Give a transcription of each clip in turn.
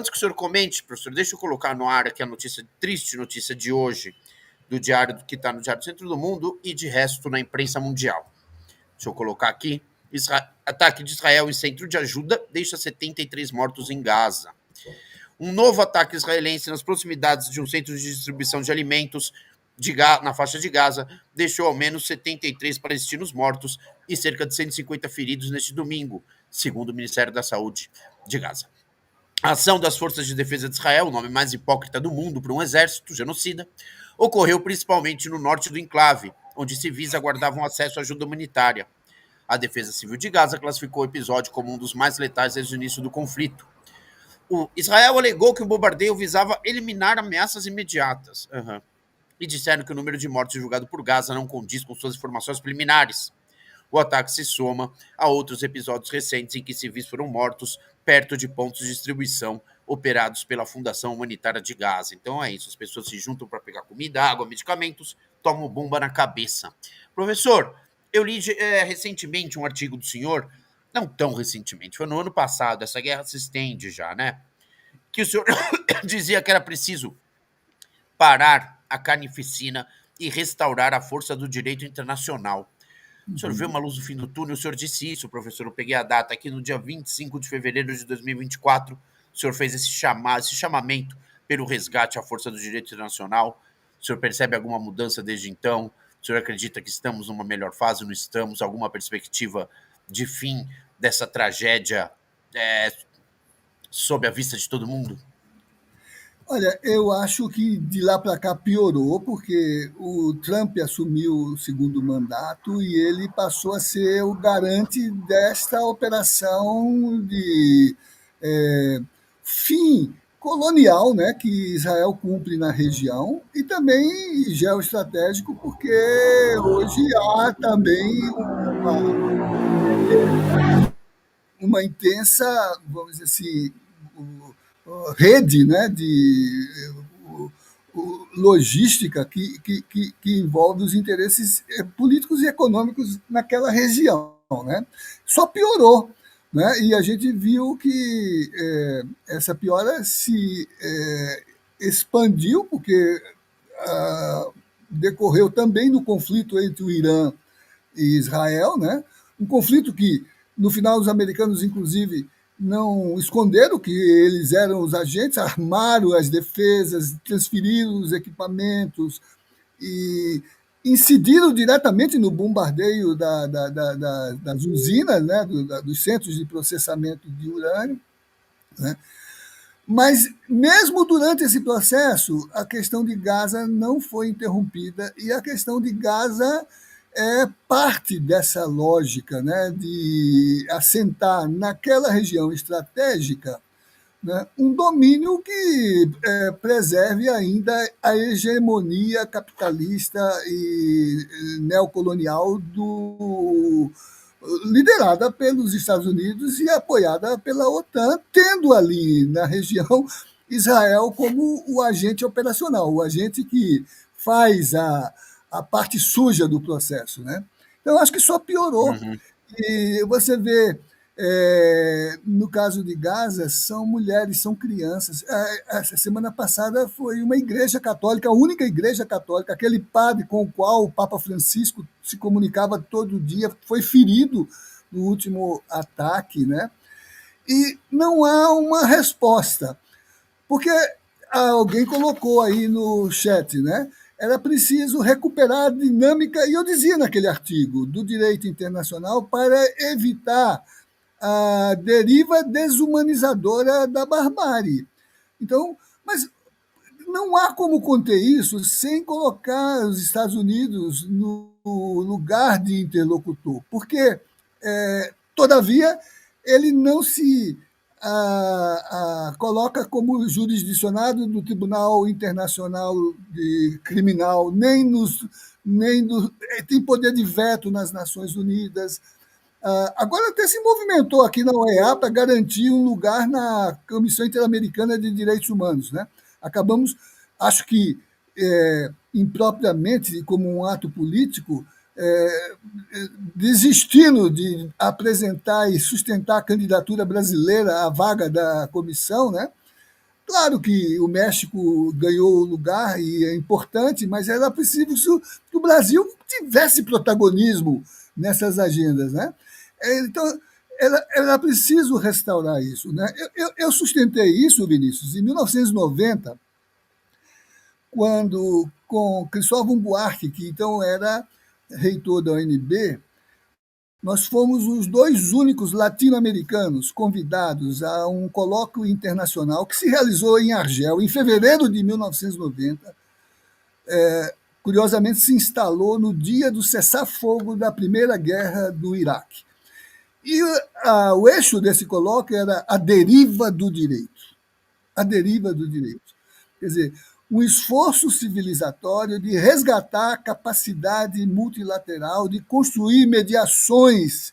antes que o senhor comente, professor, deixa eu colocar no ar aqui a notícia, triste notícia de hoje, do diário que está no Diário do Centro do Mundo e de resto na imprensa mundial. Deixa eu colocar aqui. Ataque de Israel em centro de ajuda deixa 73 mortos em Gaza. Um novo ataque israelense nas proximidades de um centro de distribuição de alimentos na faixa de Gaza deixou ao menos 73 palestinos mortos e cerca de 150 feridos neste domingo, segundo o Ministério da Saúde de Gaza. A ação das Forças de Defesa de Israel, o nome mais hipócrita do mundo para um exército genocida, ocorreu principalmente no norte do enclave, onde civis aguardavam acesso à ajuda humanitária. A Defesa Civil de Gaza classificou o episódio como um dos mais letais desde o início do conflito. O Israel alegou que o bombardeio visava eliminar ameaças imediatas. E disseram que o número de mortos divulgado por Gaza não condiz com suas informações preliminares. O ataque se soma a outros episódios recentes em que civis foram mortos perto de pontos de distribuição operados pela Fundação Humanitária de Gaza. Então é isso, as pessoas se juntam para pegar comida, água, medicamentos, tomam bomba na cabeça. Professor, eu li recentemente um artigo do senhor, não tão recentemente, foi no ano passado, essa guerra se estende já, né? Que o senhor dizia que era preciso parar a carnificina e restaurar a força do direito internacional. O senhor vê uma luz no fim do túnel, o senhor disse isso, professor, eu peguei a data aqui no dia 25 de fevereiro de 2024, o senhor fez esse chamamento pelo resgate à força do direito internacional, o senhor percebe alguma mudança desde então? O senhor acredita que estamos numa melhor fase, não estamos? Alguma perspectiva de fim dessa tragédia sob a vista de todo mundo? Olha, eu acho que de lá para cá piorou, porque o Trump assumiu o segundo mandato e ele passou a ser o garante desta operação de fim colonial, né, que Israel cumpre na região, e também geoestratégico, porque hoje há também uma intensa, vamos dizer assim, rede, né, de logística que envolve os interesses políticos e econômicos naquela região, né? Só piorou, né? E a gente viu que essa piora se expandiu, porque decorreu também no conflito entre o Irã e Israel, né? Um conflito que, no final, os americanos, inclusive, não esconderam que eles eram os agentes, armaram as defesas, transferiram os equipamentos e incidiram diretamente no bombardeio das usinas, né, dos centros de processamento de urânio. Né? Mas, mesmo durante esse processo, a questão de Gaza não foi interrompida e a questão de Gaza é parte dessa lógica, né, de assentar naquela região estratégica, né, um domínio que preserve ainda a hegemonia capitalista e neocolonial liderada pelos Estados Unidos e apoiada pela OTAN, tendo ali na região Israel como o agente operacional, o agente que faz a parte suja do processo. Né? Então, acho que só piorou. E você vê, no caso de Gaza, são mulheres, são crianças. Essa semana passada foi uma igreja católica, a única igreja católica, aquele padre com o qual o Papa Francisco se comunicava todo dia, foi ferido no último ataque, né? E não há uma resposta. Porque alguém colocou aí no chat, né? Era preciso recuperar a dinâmica, e eu dizia naquele artigo, do direito internacional para evitar a deriva desumanizadora da barbárie. Então, mas não há como conter isso sem colocar os Estados Unidos no lugar de interlocutor, porque, todavia, ele não se coloca como jurisdicionado do Tribunal Internacional Criminal, tem poder de veto nas Nações Unidas. Agora até se movimentou aqui na OEA para garantir um lugar na Comissão Interamericana de Direitos Humanos. Né? Acabamos, acho que impropriamente, como um ato político, desistindo de apresentar e sustentar a candidatura brasileira à vaga da comissão, né? Claro que o México ganhou o lugar e é importante, mas era preciso que o Brasil tivesse protagonismo nessas agendas, né? Então, era preciso restaurar isso, né? Eu sustentei isso, Vinícius, em 1990, quando, com Cristóvão Buarque, que então era reitor da UNB, nós fomos os dois únicos latino-americanos convidados a um colóquio internacional que se realizou em Argel, em fevereiro de 1990. Curiosamente, se instalou no dia do cessar-fogo da Primeira Guerra do Iraque. E o eixo desse colóquio era a deriva do direito. A deriva do direito. Quer dizer, um esforço civilizatório de resgatar a capacidade multilateral, de construir mediações,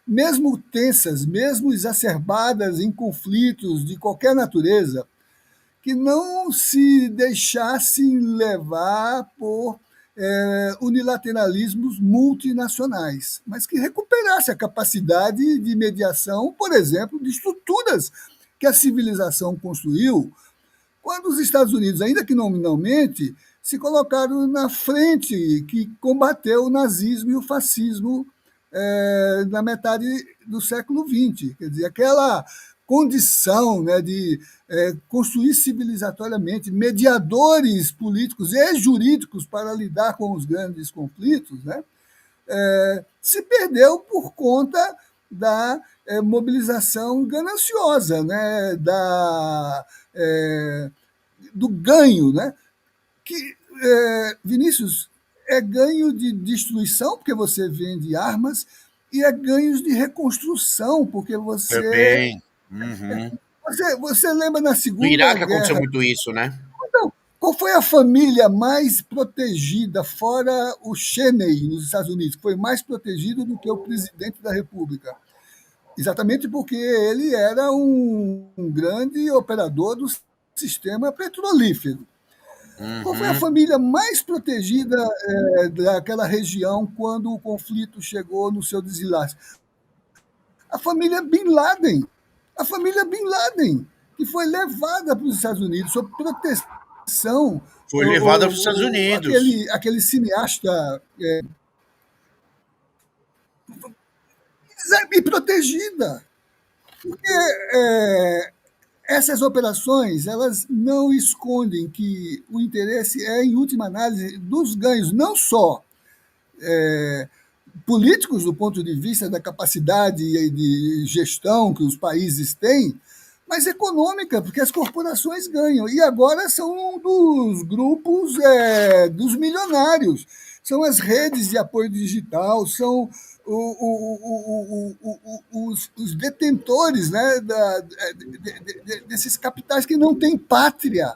mesmo tensas, mesmo exacerbadas em conflitos de qualquer natureza, que não se deixassem levar por unilateralismos multinacionais, mas que recuperasse a capacidade de mediação, por exemplo, de estruturas que a civilização construiu quando os Estados Unidos, ainda que nominalmente, se colocaram na frente que combateu o nazismo e o fascismo na metade do século XX. Quer dizer, aquela condição, né, de construir civilizatoriamente mediadores políticos e jurídicos para lidar com os grandes conflitos, né, se perdeu por conta da mobilização gananciosa, né, do ganho, né, que, Vinícius, é ganho de destruição, porque você vende armas, e é ganhos de reconstrução, porque Também. Uhum. você lembra na No Segunda Iraque aconteceu Guerra. muito isso, né? Então, qual foi a família mais protegida, fora o Cheney, nos Estados Unidos, que foi mais protegido do que o presidente da República? Exatamente porque ele era um grande operador do sistema petrolífero. Qual foi a Uhum. família mais protegida daquela região quando o conflito chegou no seu desenlace? A família Bin Laden. A família Bin Laden, que foi levada para os Estados Unidos sob proteção. Foi levada para os Estados Unidos. Aquele cineasta e protegida. Porque essas operações, elas não escondem que o interesse é, em última análise, dos ganhos, não só políticos do ponto de vista da capacidade de gestão que os países têm, mas econômica, porque as corporações ganham. E agora são dos grupos dos milionários, são as redes de apoio digital, são os detentores, né, desses capitais que não têm pátria,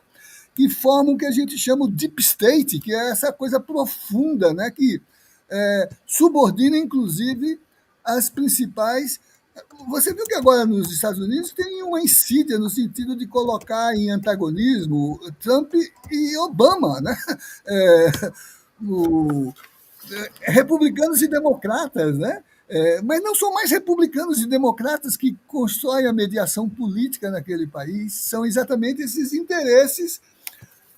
que formam o que a gente chama o deep state, que é essa coisa profunda, né, que subordina, inclusive, as principais. Você viu que agora nos Estados Unidos tem uma insídia no sentido de colocar em antagonismo Trump e Obama, né? O, republicanos e democratas, né? Mas não são mais republicanos e democratas que constroem a mediação política naquele país, são exatamente esses interesses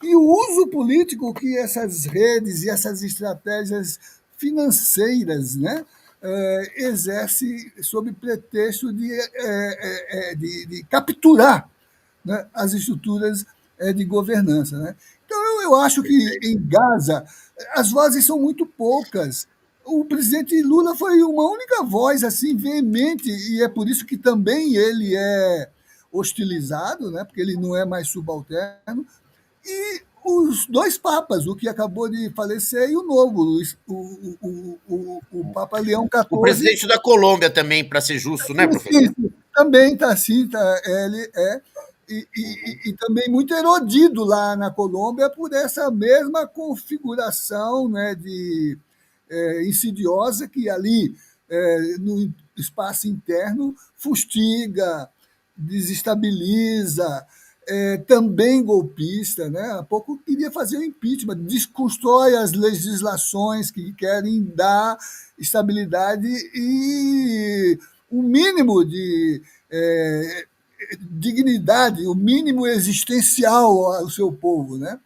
e o uso político que essas redes e essas estratégias financeiras, né, exerce sob pretexto de capturar, né, as estruturas de governança. Né? Então, eu acho que em Gaza as vozes são muito poucas. O presidente Lula foi uma única voz assim veemente, e é por isso que também ele é hostilizado, né, porque ele não é mais subalterno, e os dois papas, o que acabou de falecer e o novo, o Papa Leão O XIV. presidente da Colômbia também, para ser justo, né, professor? Sim, também está assim, ele e também muito erodido lá na Colômbia por essa mesma configuração, né, de insidiosa que ali no espaço interno fustiga, desestabiliza, também golpista, né? Há pouco queria fazer o impeachment, desconstrói as legislações que querem dar estabilidade e um mínimo de dignidade, o mínimo existencial ao seu povo, né?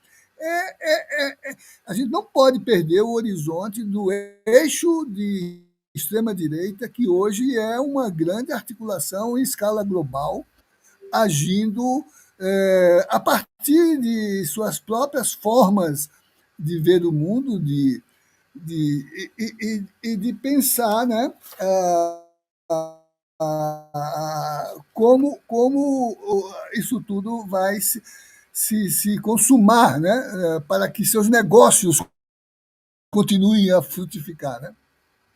A gente não pode perder o horizonte do eixo de extrema-direita, que hoje é uma grande articulação em escala global, agindo a partir de suas próprias formas de ver o mundo, de pensar, né, como isso tudo vai se consumar, né, para que seus negócios continuem a frutificar. Né?